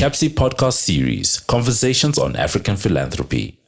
CAPSI podcast series, Conversations on African Philanthropy.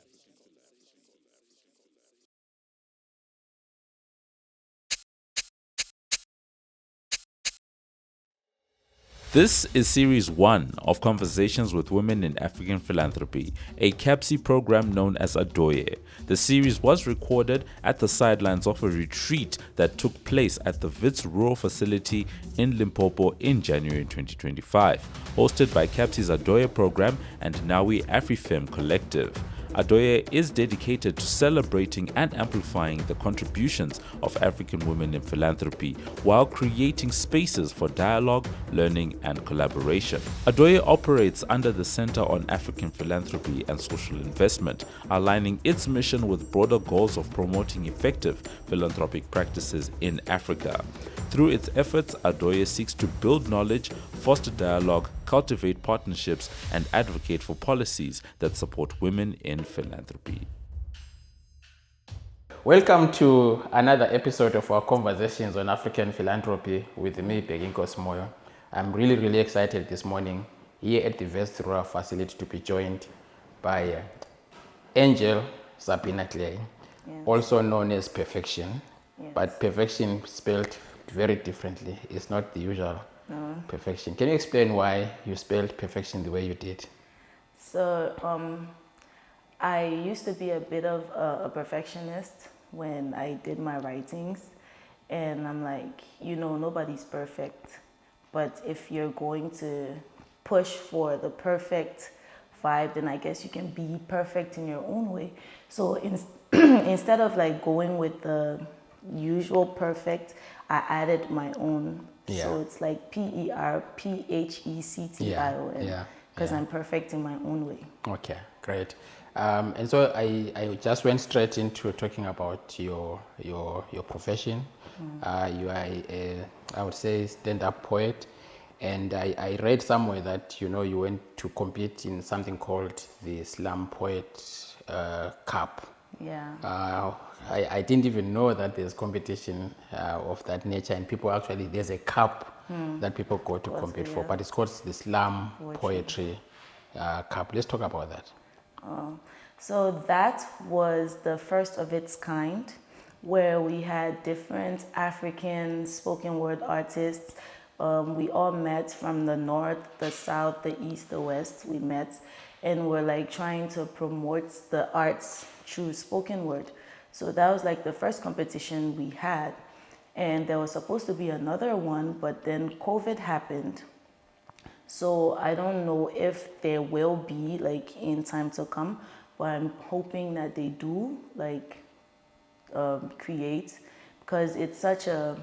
This is Series 1 of Conversations with Women in African Philanthropy, a CAPSI program known as Adɔyɛ. The series was recorded at the sidelines of a retreat that took place at the WITS Rural Facility in Limpopo in January 2025, hosted by CAPSI's Adɔyɛ program and Nawi AfriFem Collective. Adɔyɛ is dedicated to celebrating and amplifying the contributions of African women in philanthropy while creating spaces for dialogue, learning, and collaboration. Adɔyɛ operates under the Center on African Philanthropy and Social Investment, aligning its mission with broader goals of promoting effective philanthropic practices in Africa. Through its efforts, Adɔyɛ seeks to build knowledge, foster dialogue, cultivate partnerships, and advocate for policies that support women in philanthropy. Welcome to another episode of our Conversations on African Philanthropy with me, Moyo. I'm really excited this morning here at the WITS Rural Facility to be joined by Ingel Clay, also known as Perfection, but Perfection spelled very differently. It's not the usual perfection. Can you explain why you spelled perfection the way you did? So I used to be a bit of a perfectionist when I did my writings, and I'm like, nobody's perfect, but if you're going to push for the perfect vibe, then I guess you can be perfect in your own way. So instead of like going with the usual perfect, I added my own. So it's like PERPHECTION, because I'm perfect in my own way. Okay, great. And so I just went straight into talking about your profession. You are I would say stand-up poet, and I read somewhere that you went to compete in something called the Slam Poet Cup. I didn't even know that there's competition of that nature, and there's a cup that people go to compete for, but it's called the Slam Poetry Cup. Let's talk about that. So that was the first of its kind, where we had different African spoken word artists. We all met from the north, the south, the east, the west. We met and we're like trying to promote the arts through spoken word. So that was like the first competition we had. And there was supposed to be another one, but then COVID happened. So I don't know if there will be like in time to come, but I'm hoping that they do like create, because it's such a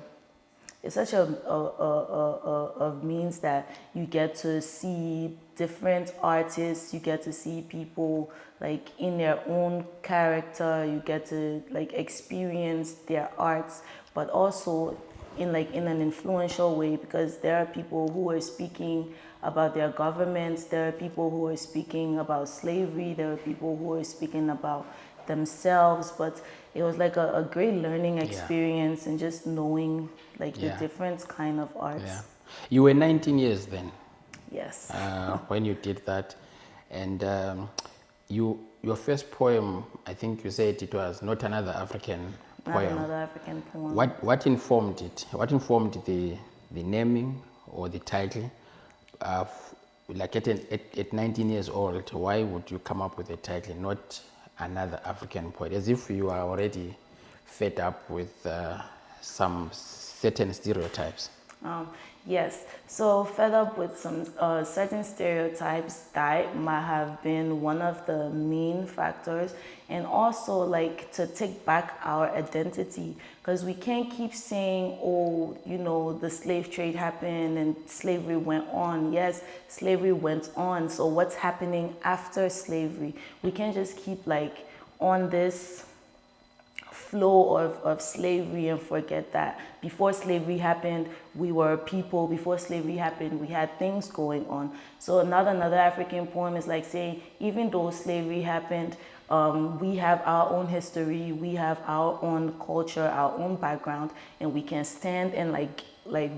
means that you get to see different artists, you get to see people like in their own character, you get to like experience their arts, but also in an influential way, because there are people who are speaking about their governments, there are people who are speaking about slavery, there are people who are speaking about themselves, but it was like a great learning experience and just knowing like the different kind of arts. You were 19 years then? Yes. When you did that, and your first poem, I think you said it was Not Another African Poem. Not Another African Poem. What informed it? What informed the naming or the title? Like at 19 years old, why would you come up with a title, Not Another African Poet, as if you are already fed up with some certain stereotypes? Yes, so fed up with some certain stereotypes, that might have been one of the main factors, and also like to take back our identity, because we can't keep saying, the slave trade happened and slavery went on. Yes, slavery went on, so what's happening after slavery? We can't just keep like on this flow of slavery and forget that before slavery happened, we were people. Before slavery happened, we had things going on. So Not Another African Poem is like saying, even though slavery happened, we have our own history, we have our own culture, our own background, and we can stand and like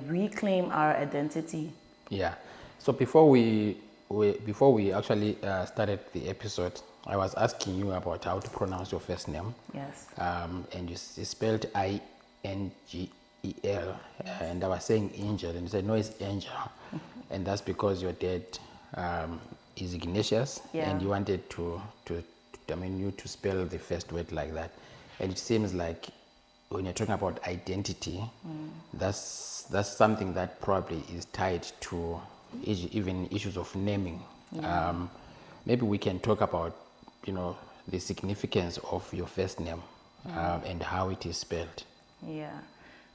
reclaim our identity. Yeah. So before we before we actually started the episode, I was asking you about how to pronounce your first name. Yes. And you spelled Ingel, and I was saying Angel, and you said no, it's Angel, and that's because your dad is Ignatius, and you wanted you to spell the first word like that, and it seems like when you're talking about identity, that's something that probably is tied to even issues of naming. Maybe we can talk about the significance of your first name and how it is spelled. Yeah.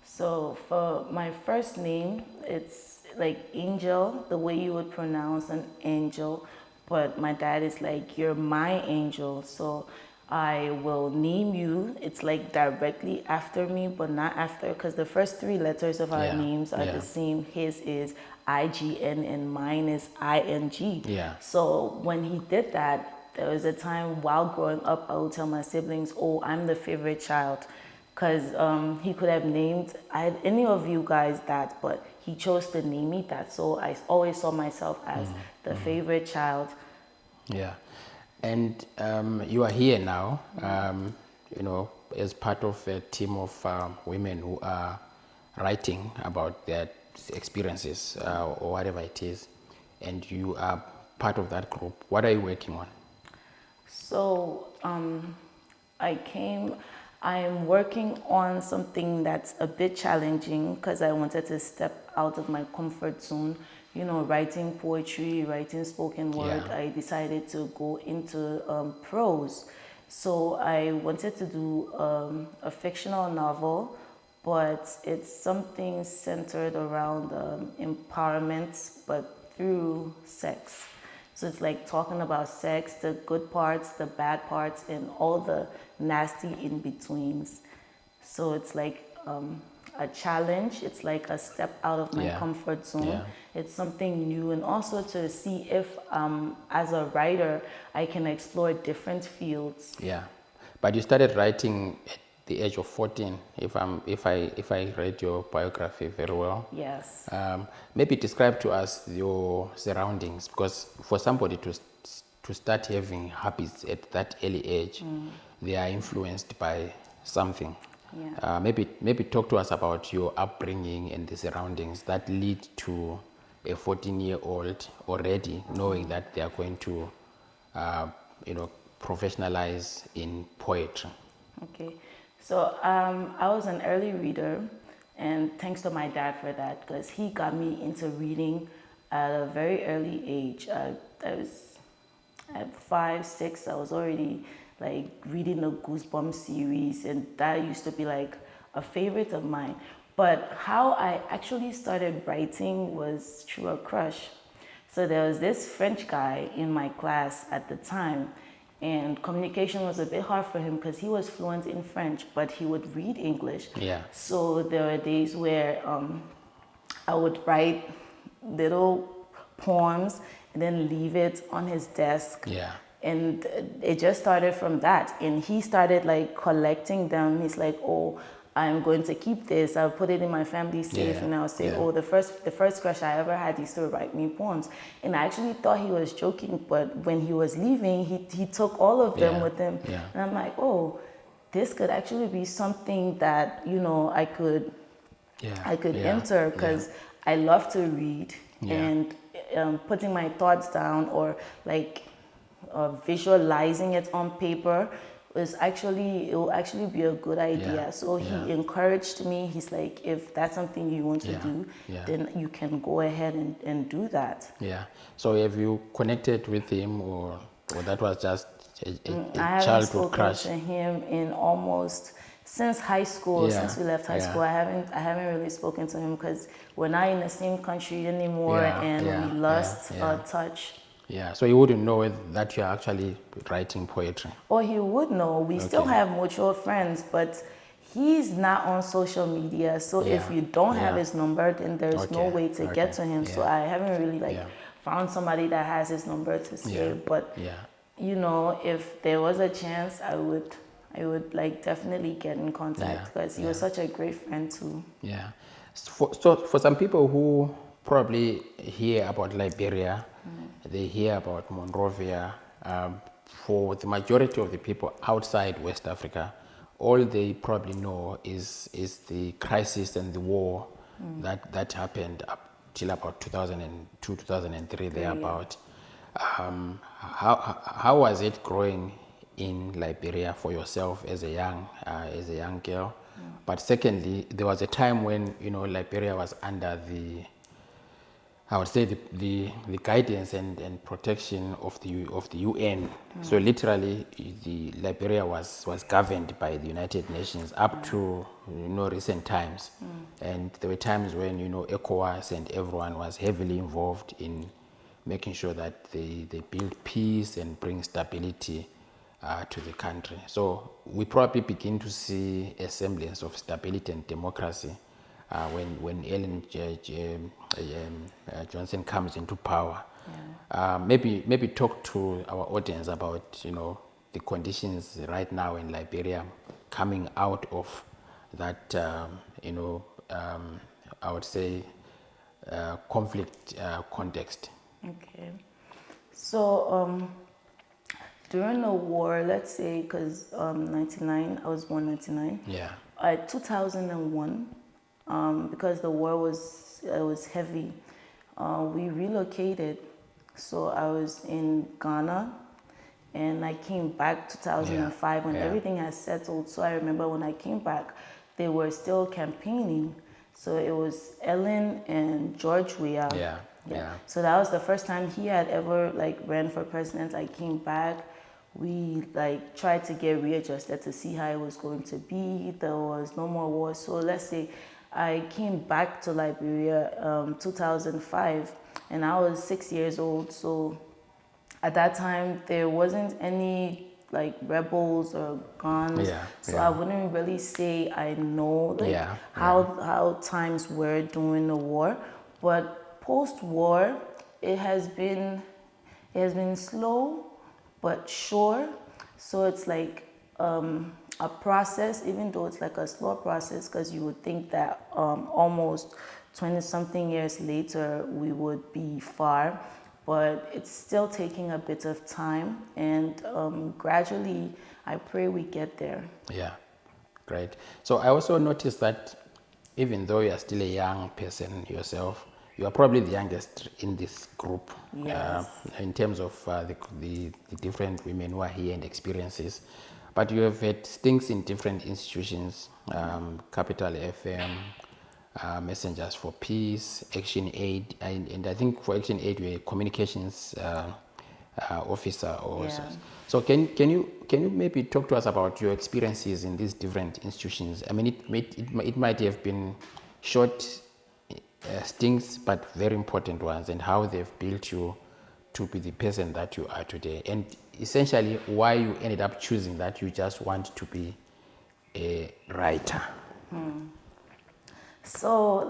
So for my first name, it's like Angel, the way you would pronounce an angel, but my dad is like, you're my angel, so I will name you. It's like directly after me, but not after, because the first three letters of our names are the same. His is IGN and mine is ING. Yeah. So when he did that, there was a time while growing up, I would tell my siblings, oh, I'm the favorite child. Because he could have named any of you guys that, but he chose to name me that. So I always saw myself as the favorite child. Yeah. And you are here now, as part of a team of women who are writing about their experiences or whatever it is. And you are part of that group. What are you working on? So I am working on something that's a bit challenging because I wanted to step out of my comfort zone. Writing poetry, writing spoken word. I decided to go into prose. So I wanted to do a fictional novel, but it's something centered around empowerment, but through sex. So it's like talking about sex, the good parts, the bad parts, and all the nasty in-betweens. So it's like a challenge. It's like a step out of my comfort zone. Yeah. It's something new, and also to see if, as a writer, I can explore different fields. Yeah, but you started writing at the age of 14. If I read your biography very well. Yes. Maybe describe to us your surroundings, because for somebody to start having habits at that early age, they are influenced by something. Yeah. Maybe talk to us about your upbringing and the surroundings that lead to a 14-year-old already knowing that they are going to, professionalize in poetry. Okay. So I was an early reader, and thanks to my dad for that, because he got me into reading at a very early age. I was at 5, 6. I was already like reading the Goosebumps series, and that used to be like a favorite of mine. But how I actually started writing was through a crush. So there was this French guy in my class at the time, and communication was a bit hard for him because he was fluent in French, but he would read English. Yeah. So there were days where I would write little poems and then leave it on his desk. Yeah. And it just started from that. And he started like collecting them. He's like, oh, I'm going to keep this. I'll put it in my family safe. Yeah. And I'll say, Yeah. oh, the first crush I ever had used to write me poems. And I actually thought he was joking, but when he was leaving, he took all of them with him. Yeah. And I'm like, oh, this could actually be something that, I could enter, because I love to read. And putting my thoughts down or like visualizing it on paper it will actually be a good idea. Yeah. So he encouraged me. He's like, if that's something you want to do, then you can go ahead and do that. Yeah. So have you connected with him, or that was just a I haven't childhood spoken crush? to him in almost since high school. Since we left high school, I haven't really spoken to him because we're not in the same country anymore, and we lost touch. Yeah, so he wouldn't know that you're actually writing poetry. Or he would know. We still have mutual friends, but he's not on social media. So if you don't have his number, then there's no way to get to him. So I haven't really found somebody that has his number to say. But if there was a chance, I would like definitely get in contact because he was such a great friend too. Yeah. So for some people who probably hear about Liberia, they hear about Monrovia, for the majority of the people outside West Africa, all they probably know is the crisis and the war that happened up till about 2002, 2003, thereabout. How was it growing in Liberia for yourself as a young girl? But secondly, there was a time when Liberia was under I would say the guidance and protection of the UN. So literally, the Liberia was governed by the United Nations up to recent times, and there were times when ECOWAS and everyone was heavily involved in making sure that they build peace and bring stability to the country. So we probably begin to see a semblance of stability and democracy when Ellen Johnson comes into power. Maybe talk to our audience about the conditions right now in Liberia, coming out of that I would say conflict context. Okay. So during the war, let's say, because 99, I was born 99. Yeah. 2001, because the war was heavy, we relocated. So I was in Ghana, and I came back 2005 when everything had settled. So I remember when I came back, they were still campaigning. So it was Ellen and George Weah. Yeah. So that was the first time he had ever ran for president. I came back. We tried to get readjusted to see how it was going to be. There was no more war. So let's say I came back to Liberia 2005, and I was 6 years old. So at that time there wasn't any rebels or guns. So I wouldn't really say I know how times were during the war. But post-war, it has been slow but sure. So it's a process, even though it's a slow process, because you would think that almost 20-something years later we would be far, but it's still taking a bit of time, and gradually I pray we get there. Yeah, great. So I also noticed that even though you are still a young person yourself, you are probably the youngest in this group. Yes. In terms of the different women who are here and experiences. But you have had stints in different institutions, Capital FM, Messengers for Peace, Action Aid, and I think for Action Aid you're a communications officer also. So can you maybe talk to us about your experiences in these different institutions? I mean, it might have been short stints, but very important ones, and how they've built you to be the person that you are today, and essentially why you ended up choosing that you just want to be a writer. So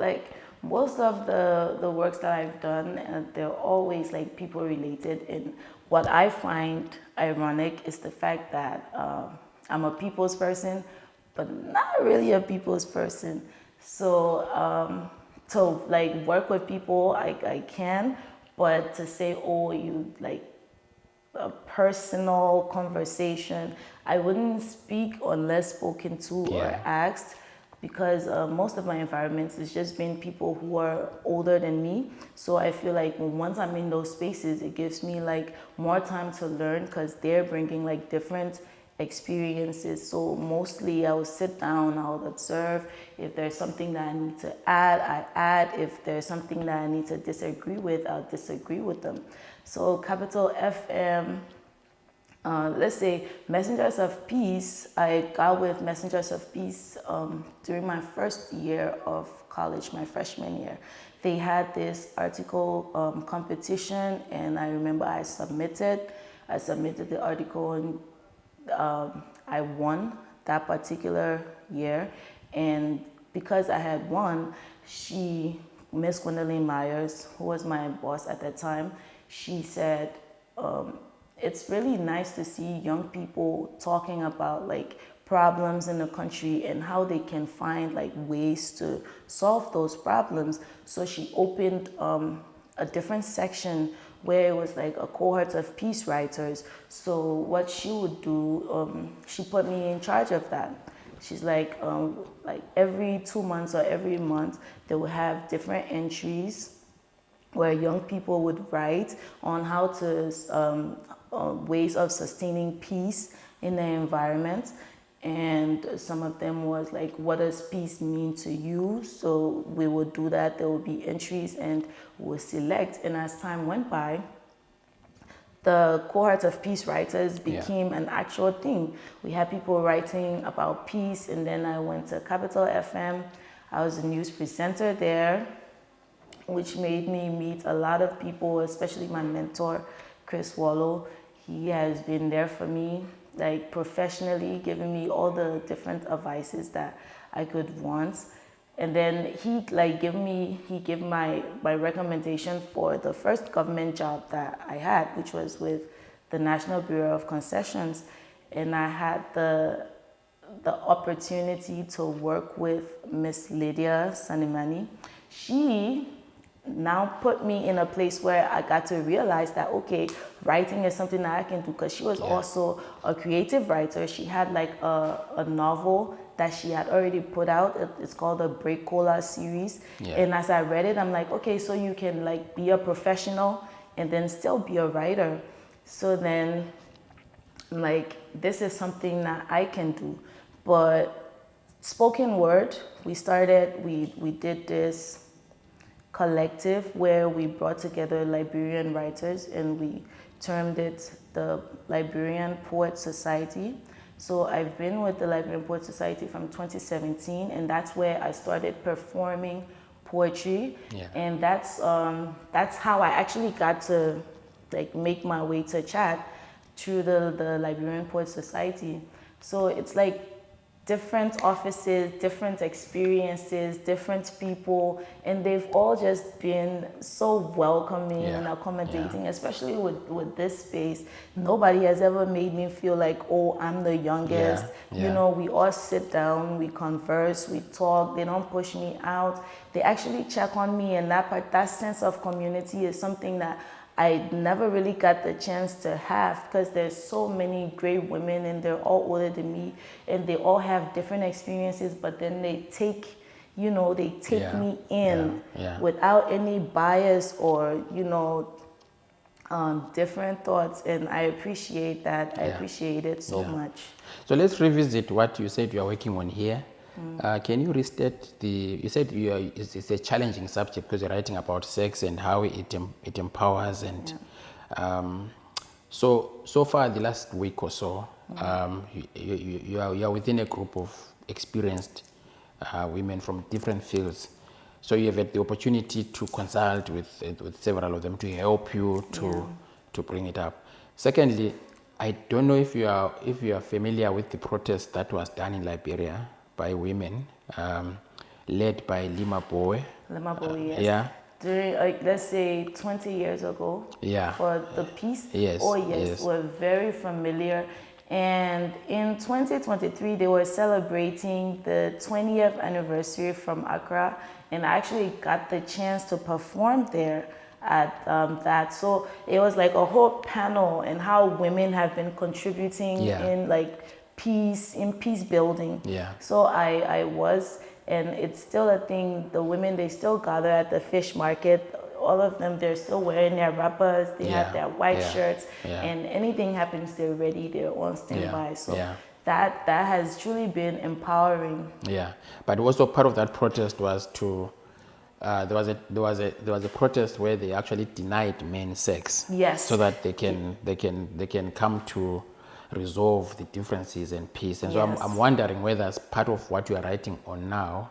most of the works that I've done, they're always people related, and what I find ironic is the fact that I'm a people's person, but not really a people's person. So to work with people, I can, but to say, oh, you a personal conversation, I wouldn't speak unless spoken to or asked, because most of my environments has just been people who are older than me. So I feel once I'm in those spaces, it gives me more time to learn, because they're bringing different experiences. So mostly I will sit down, I will observe. If there's something that I need to add, I add. If there's something that I need to disagree with, I'll disagree with them. So Capital FM, let's say Messengers of Peace, I got with Messengers of Peace during my first year of college, my freshman year. They had this article competition, and I remember I submitted the article, and I won that particular year. And because I had won, Miss Gwendolyn Myers, who was my boss at that time, she said, it's really nice to see young people talking about problems in the country and how they can find ways to solve those problems. So she opened a different section where it was like a cohort of peace writers. So what she would do, she put me in charge of that. She's like every 2 months or every month, they would have different entries where young people would write on how to ways of sustaining peace in the environment. And some of them was like, what does peace mean to you? So we would do that. There would be entries and we'll select. And as time went by, the cohort of peace writers became an actual thing. We had people writing about peace, and then I went to Capital FM. I was a news presenter there, which made me meet a lot of people, especially my mentor, Chris Wallow. He has been there for me, like professionally, giving me all the different advices that I could want. And then he gave my recommendation for the first government job that I had, which was with the National Bureau of Concessions. And I had the opportunity to work with Miss Lydia Sanimani. She now put me in a place where I got to realize that, okay, writing is something that I can do, because she was also a creative writer. She had like a novel that she had already put out. It's called the Adɔyɛ Series. And as I read it, I'm like, okay, so you can like be a professional and then still be a writer. So then I'm like, this is something that I can do. But spoken word, we did this collective where we brought together Liberian writers, and we termed it the Liberian Poet Society. So I've been with the Liberian Poet Society from 2017, and that's where I started performing poetry. And that's how I actually got to like make my way to Chad through the Liberian Poet Society. So it's like different offices, different experiences, different people, and they've all just been so welcoming and accommodating, especially with this space. Nobody has ever made me feel like, oh, I'm the youngest. You know, we all sit down, we converse, we talk, they don't push me out. They actually check on me, and that sense of community is something that I never really got the chance to have, because there's so many great women and they're all older than me, and they all have different experiences, but then they take me in without any bias or, different thoughts. And I appreciate that. I appreciate it so much. So let's revisit what you said you are working on here. Can you restate you said it's a challenging subject because you're writing about sex and how it empowers, and so far the last week or so, you are within a group of experienced women from different fields. So you have had the opportunity to consult with several of them to help you to bring it up. Secondly, I don't know if you are familiar with the protest that was done in Liberia by women, led by Lima Boy. Yes. During, like, let's say 20 years ago, for the peace. We're very familiar. And in 2023, they were celebrating the 20th anniversary from Accra, and I actually got the chance to perform there at that. So it was like a whole panel and how women have been contributing in like peace building. So I was, and it's still a thing. The women, they still gather at the fish market. All of them, they're still wearing their wrappers. They have their white shirts, and anything happens, they're ready. They're on standby. So that has truly been empowering. But also part of that protest was to there was a protest where they actually denied men sex. So that they can come to resolve the differences and peace. And so I'm wondering whether as part of what you are writing on now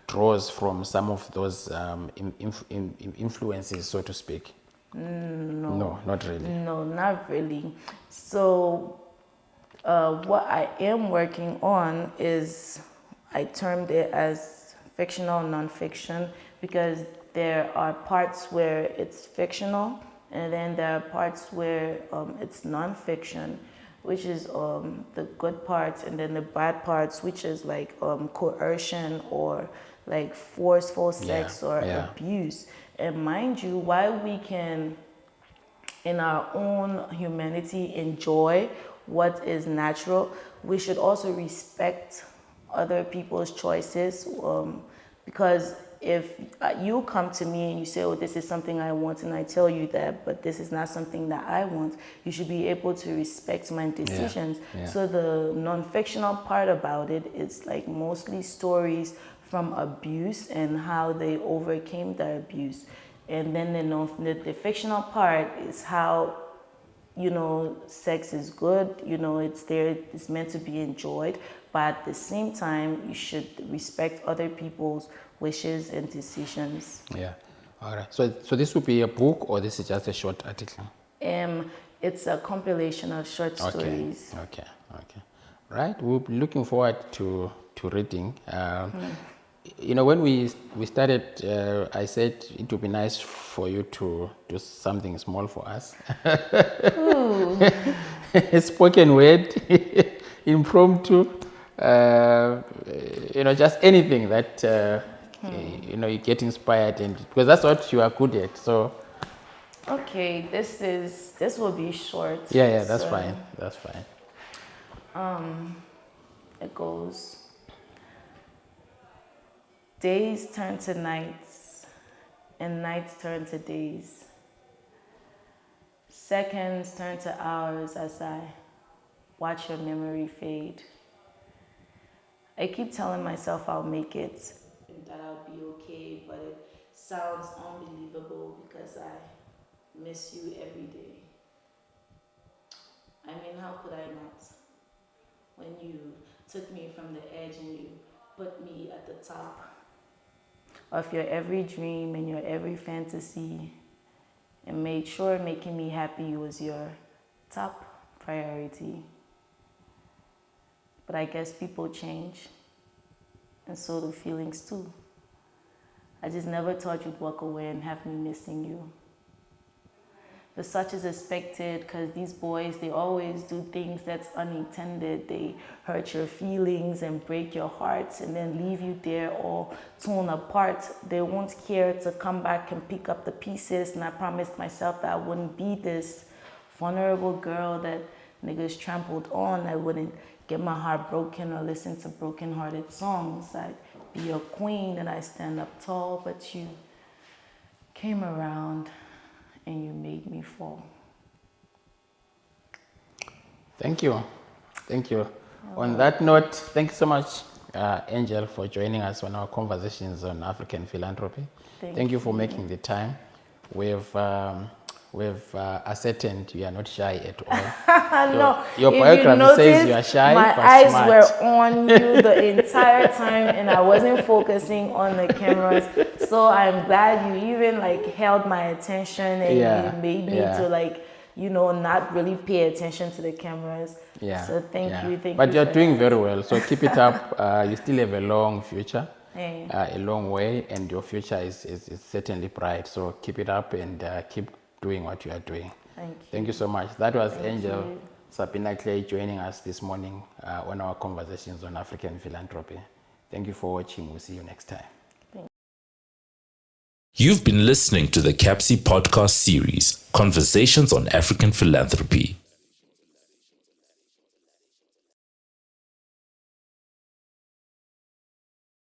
draws from some of those influences, so to speak. No, not really. No, not really. So what I am working on is, I termed it as fictional nonfiction, because there are parts where it's fictional, and then there are parts where it's nonfiction, which is the good parts, and then the bad parts, which is like coercion or like forceful sex or abuse. And mind you, while we can in our own humanity, enjoy what is natural, we should also respect other people's choices. Because if you come to me and you say, oh, this is something I want, and I tell you that, but this is not something that I want, you should be able to respect my decisions. Yeah. So the non-fictional part about it is like mostly stories from abuse and how they overcame the abuse. And then the fictional part is how, sex is good, it's there, it's meant to be enjoyed, but at the same time, you should respect other people's wishes and decisions. Yeah. All right. So this would be a book, or this is just a short article? It's a compilation of short stories. Okay. Right. We'll be looking forward to reading. When we started, I said it would be nice for you to do something small for us. Spoken word, impromptu, just anything that, you get inspired, and because that's what you are good at. So. Okay, this will be short. Yeah, that's fine. That's fine. It goes. Days turn to nights, and nights turn to days. Seconds turn to hours as I watch your memory fade. I keep telling myself I'll make it, that I'll be okay, but it sounds unbelievable because I miss you every day. I mean, how could I not? When you took me from the edge and you put me at the top of your every dream and your every fantasy, and made sure making me happy was your top priority. But I guess people change, and so do feelings too. I just never thought you'd walk away and have me missing you. But such is expected, because these boys, they always do things that's unintended. They hurt your feelings and break your hearts and then leave you there all torn apart. They won't care to come back and pick up the pieces. And I promised myself that I wouldn't be this vulnerable girl that niggas trampled on. I wouldn't get my heart broken or listen to broken-hearted songs. I'd be a queen and I stand up tall, but you came around and you made me fall. Thank you. On that note, thank you so much, Angel, for joining us on our conversations on African philanthropy. Thank you for making the time. We've ascertained you are not shy at all. No, your biography says you are shy, my but eyes smart. were on you the entire time, and I wasn't focusing on the cameras. So I'm glad you even held my attention, and you made me to not really pay attention to the cameras. Yeah. So thank you. But you're doing very well. So keep it up. You still have a long future, a long way, and your future is certainly bright. So keep it up and keep doing what you are doing. Thank you so much. That was Ingel Clay joining us this morning on our conversations on African philanthropy. Thank you for watching. We'll see you next time. You've been listening to the CAPSI podcast series, Conversations on African Philanthropy.